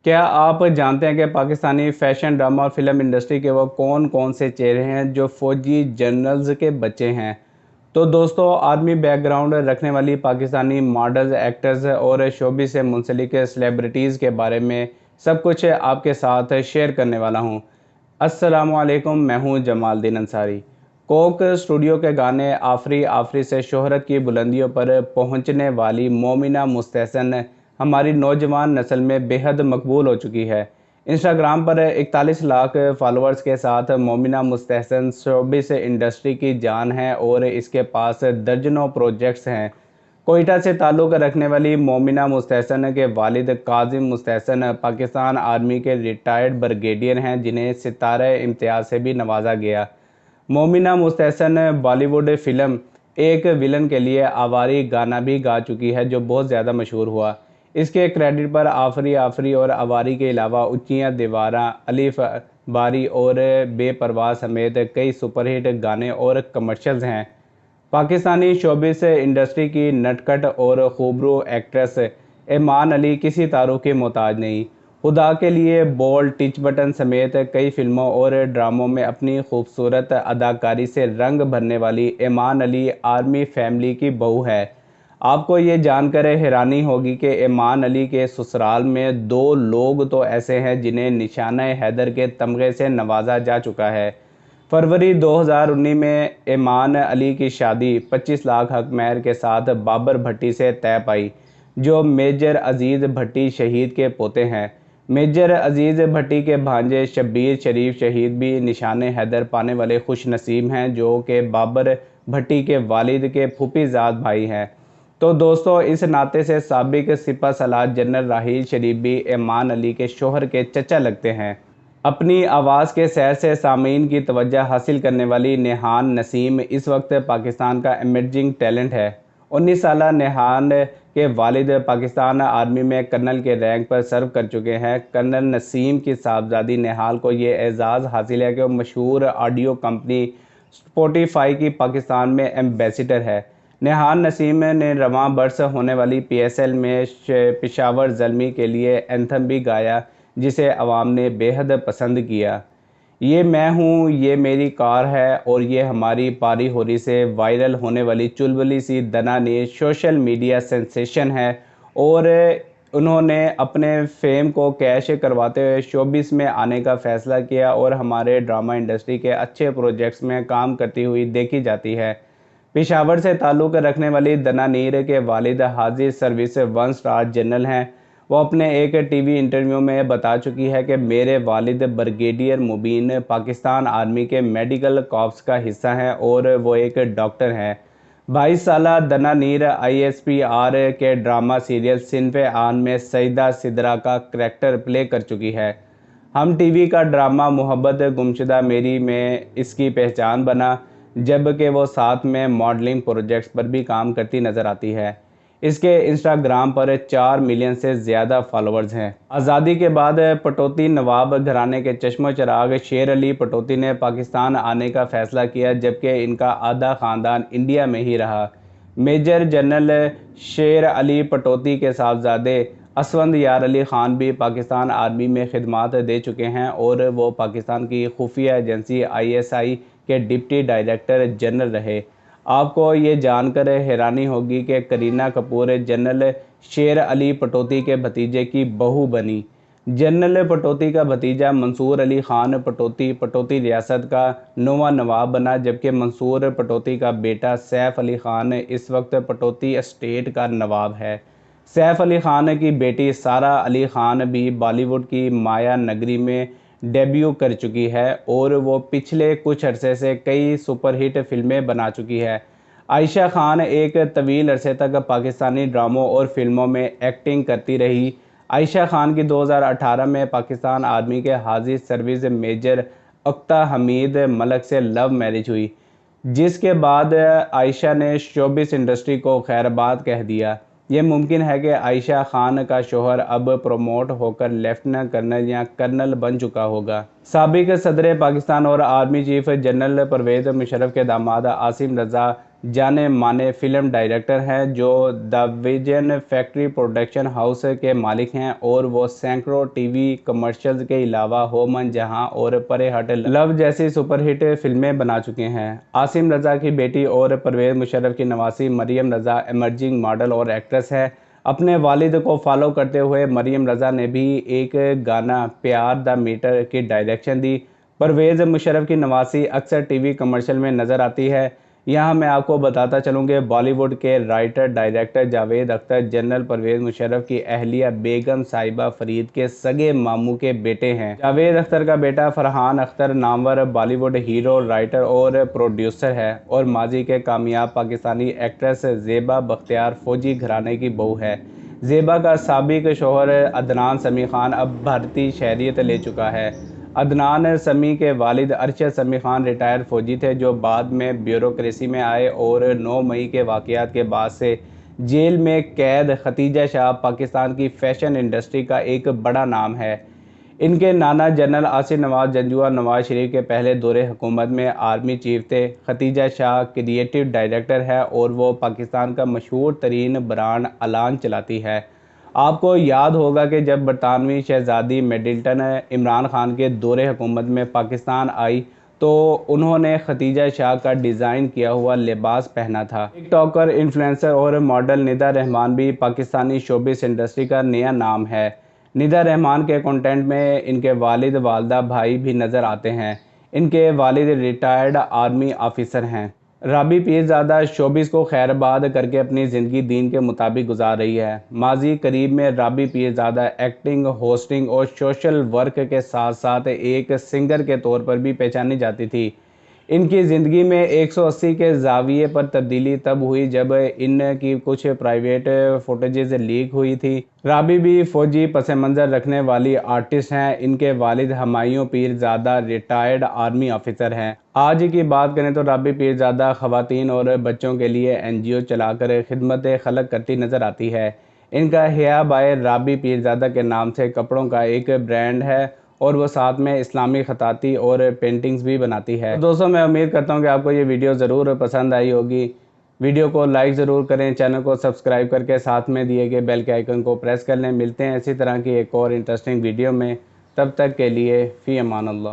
क्या आप जानते हैं कि पाकिस्तानी फैशन ड्रामा और फिल्म इंडस्ट्री के वो कौन कौन से चेहरे हैं जो फौजी जनरल्स के बच्चे हैं। तो दोस्तों, आर्मी बैकग्राउंड रखने वाली पाकिस्तानी मॉडल्स, एक्टर्स और शोबिस से मुंसलिक सेलिब्रिटीज़ के बारे में सब कुछ आपके साथ शेयर करने वाला हूं। अस्सलामुअलैकुम, मैं हूं जमालदीन अंसारी। कोक स्टूडियो के गाने आफरी आफरी से शोहरत की बुलंदियों पर पहुंचने वाली मोमिना मुस्तहसन हमारी नौजवान नस्ल में बेहद मकबूल हो चुकी है। इंस्टाग्राम पर 41 लाख फॉलोअर्स के साथ मोमिना मुस्तहसन शोबिस इंडस्ट्री की जान है और इसके पास दर्जनों प्रोजेक्ट्स हैं। कोयटा से ताल्लुक़ रखने वाली मोमिना मुस्तहसन के वालिद काजिम मुस्तहसन पाकिस्तान आर्मी के रिटायर्ड ब्रिगेडियर हैं, जिन्हें सितारे इम्तियाज़ से भी नवाजा गया। मोमिना मुस्तहसन बॉलीवुड फिल्म एक विलन के लिए आवारी गाना भी गा चुकी है, जो बहुत ज़्यादा मशहूर हुआ। इसके क्रेडिट पर आफरी आफरी और आवारी के अलावा उच्चियाँ दीवारां, अलिफ बारी और बेपरवाह समेत कई सुपरहिट गाने और कमर्शियल्स हैं। पाकिस्तानी शोबिस इंडस्ट्री की नटखट और खूबरू एक्ट्रेस ईमान अली किसी तारुफ की मोहताज नहीं। खुदा के लिए, बोल्ड, टिच बटन समेत कई फिल्मों और ड्रामों में अपनी खूबसूरत अदाकारी से रंग भरने वाली ईमान अली आर्मी फैमिली की बहू है। आपको ये जानकर हैरानी होगी कि ईमान अली के ससुराल में दो लोग तो ऐसे हैं जिन्हें निशाना हैदर के तमगे से नवाजा जा चुका है। फरवरी 2019 में ईमान अली की शादी 25 लाख हक महर के साथ बाबर भट्टी से तय पाई, जो मेजर अजीज़ भट्टी शहीद के पोते हैं। मेजर अजीज़ भट्टी के भांजे शब्बीर शरीफ शहीद भी निशान हैदर पाने वाले खुश नसीब हैं, जो कि बाबर भट्टी के वालिद के फूफीजाद भाई हैं। तो दोस्तों, इस नाते से साबिक सिपह सलार जनरल राहील शरीफ भी ईमान अली के शोहर के चचा लगते हैं। अपनी आवाज़ के सैर से सामीन की तवज्जो हासिल करने वाली नेहान नसीम इस वक्त पाकिस्तान का इमर्जिंग टैलेंट है। 19 साला नेहान के वालिद पाकिस्तान आर्मी में कर्नल के रैंक पर सर्व कर चुके हैं। कर्नल नसीम की साहबजादी नेहाल को ये एजाज़ हासिल है कि वो मशहूर ऑडियो कंपनी स्पॉटिफाई की पाकिस्तान में एम्बेसडर है। नेहान नसीम ने रवां बरस होने वाली PSL में पेशावर ज़ल्मी के लिए एंथम भी गाया, जिसे अवाम ने बेहद पसंद किया। ये मैं हूँ, ये मेरी कार है और ये हमारी पारी होरी से वायरल होने वाली चुलबुली सी दना ने सोशल मीडिया सेंसेशन है और उन्होंने अपने फेम को कैश करवाते हुए शोबिस में आने का फ़ैसला किया और हमारे ड्रामा इंडस्ट्री के अच्छे प्रोजेक्ट्स में काम करती हुई देखी जाती है। पेशावर से ताल्लुक़ रखने वाली दना नीर के वालिद हाजिर सर्विस 1 स्टार जनरल हैं। वो अपने एक टीवी इंटरव्यू में बता चुकी है कि मेरे वालिद ब्रिगेडियर मुबीन पाकिस्तान आर्मी के मेडिकल कॉर्प्स का हिस्सा हैं और वो एक डॉक्टर हैं। 22 साला दना नीर ISPR के ड्रामा सीरियल सिनफ़े आन में सईदा सिदरा का करैक्टर प्ले कर चुकी है। हम टीवी का ड्रामा मोहब्बत गुमशुदा मेरी में इसकी पहचान बना, जबकि वो साथ में मॉडलिंग प्रोजेक्ट्स पर भी काम करती नज़र आती है। इसके इंस्टाग्राम पर 4 मिलियन से ज़्यादा फॉलोअर्स हैं। आज़ादी के बाद पटौती नवाब घराने के चश्मो चिराग शेर अली पटौती ने पाकिस्तान आने का फ़ैसला किया, जबकि इनका आधा ख़ानदान इंडिया में ही रहा। मेजर जनरल शेर अली पटौती के साहबजादे असवंद यार अली ख़ान भी पाकिस्तान आर्मी में खिदमात दे चुके हैं और वो पाकिस्तान की खुफिया एजेंसी ISI के डिप्टी डायरेक्टर जनरल रहे। आपको ये जानकर हैरानी होगी कि करीना कपूर जनरल शेर अली पटौती के भतीजे की बहू बनी। जनरल पटौती का भतीजा मंसूर अली ख़ान पटौती पटौती रियासत का नौवां नवाब बना, जबकि मंसूर पटौती का बेटा सैफ अली ख़ान इस वक्त पटौती एस्टेट का नवाब है। सैफ अली ख़ान की बेटी सारा अली ख़ान भी बॉलीवुड की माया नगरी में डेब्यू कर चुकी है और वो पिछले कुछ अरसे से कई सुपरहिट फिल्में बना चुकी है। आयशा खान एक तवील अरसे तक पाकिस्तानी ड्रामों और फिल्मों में एक्टिंग करती रही। आयशा खान की 2018 में पाकिस्तान आर्मी के हाजिर सर्विस मेजर अख्ता हमीद मलक से लव मैरिज हुई, जिसके बाद आयशा ने शोबिस इंडस्ट्री को खैरबाद कह दिया। ये मुमकिन है कि आयशा खान का शोहर अब प्रमोट होकर लेफ्टिनेंट कर्नल या कर्नल बन चुका होगा। साबिक सदर पाकिस्तान और army chief general Pervez Musharraf के दामाद आसिम रज़ा जाने माने फिल्म डायरेक्टर हैं जो the vision factory production house के मालिक हैं और वो सैकड़ों टीवी कमर्शियल्स के अलावा होमन जहां और परे हट लव जैसी सुपरहिट फिल्में बना चुके हैं। आसिम रज़ा की बेटी और परवेज़ मुशर्रफ की नवासी मरियम रज़ा एमर्जिंग मॉडल और एक्ट्रेस है। अपने वालिद को फॉलो करते हुए मरियम रज़ा ने भी एक गाना प्यार द मीटर की डायरेक्शन दी। परवेज़ मुशर्रफ की नवासी अक्सर टीवी कमर्शियल में नज़र आती है। यहाँ मैं आपको बताता चलूँ कि बॉलीवुड के writer director Javed Akhtar general Pervez Musharraf की अहलिया बेगम साहिबा फरीद के सगे मामू के बेटे हैं। जावेद अख्तर का बेटा फरहान अख्तर नामवर बॉलीवुड हीरो, राइटर और प्रोड्यूसर है और माजी के कामयाब पाकिस्तानी एक्ट्रेस ज़ेबा बख्तियार फौजी घराने की बहू है। ज़ेबा का साबिक शौहर अदनान समी खान अब भारतीय शहरियत ले चुका है। अदनान समी के वालिद अरशद समी खान रिटायर्ड फौजी थे जो बाद में ब्यूरोक्रेसी में आए और 9 मई के वाक़यात के बाद से जेल में कैद खतीजा शाह पाकिस्तान की फ़ैशन इंडस्ट्री का एक बड़ा नाम है। इनके नाना जनरल आसिफ नवाज जंजुआ नवाज शरीफ के पहले दौरे हुकूमत में आर्मी चीफ थे। खतीजा शाह क्रिएटिव डायरेक्टर है और वो पाकिस्तान का मशहूर तरीन ब्रांड अलान चलाती है। आपको याद होगा कि जब बरतानवी शहजादी मिडलटन इमरान खान के दौरे हुकूमत में पाकिस्तान आई तो उन्होंने खतीजा शाह का डिज़ाइन किया हुआ लिबास पहना था। टिकटॉकर, इन्फ्लुएंसर और मॉडल निदा रहमान भी पाकिस्तानी शोबिस इंडस्ट्री का नया नाम है। निदा रहमान के कंटेंट में इनके वालिद, वालदा, भाई भी नज़र आते हैं। इनके वालिद रिटायर्ड आर्मी ऑफिसर हैं। राबी पीरज़ादा शोबिस को खैराबाद करके अपनी ज़िंदगी दीन के मुताबिक गुजार रही है। माजी करीब में राबी पीरज़ादा एक्टिंग, होस्टिंग और सोशल वर्क के साथ साथ एक सिंगर के तौर पर भी पहचानी जाती थी। इनकी ज़िंदगी में 180 के ज़ाविये पर तब्दीली तब हुई जब इनकी कुछ प्राइवेट फुटेजेस लीक हुई थी। राबी भी फ़ौजी पस मंज़र रखने वाली आर्टिस्ट हैं। इनके वालिद Humayun Pirzada retired army officer हैं। आज की बात करें तो राबी पीरज़ादा ख़वातीन और बच्चों के लिए NGO चलाकर खिदमत खलक करती नज़र आती है। इनका हिया बाय राबी पीरज़ादा के नाम से कपड़ों का एक ब्रांड है और वो साथ में इस्लामी खताती और पेंटिंग्स भी बनाती है। तो दोस्तों, मैं उम्मीद करता हूँ कि आपको ये वीडियो ज़रूर पसंद आई होगी। वीडियो को लाइक ज़रूर करें, चैनल को सब्सक्राइब करके साथ में दिए गए बेल के आइकन को प्रेस कर लें। मिलते हैं इसी तरह की एक और इंटरेस्टिंग वीडियो में, तब तक के लिए फ़ी अमान अल्लाह।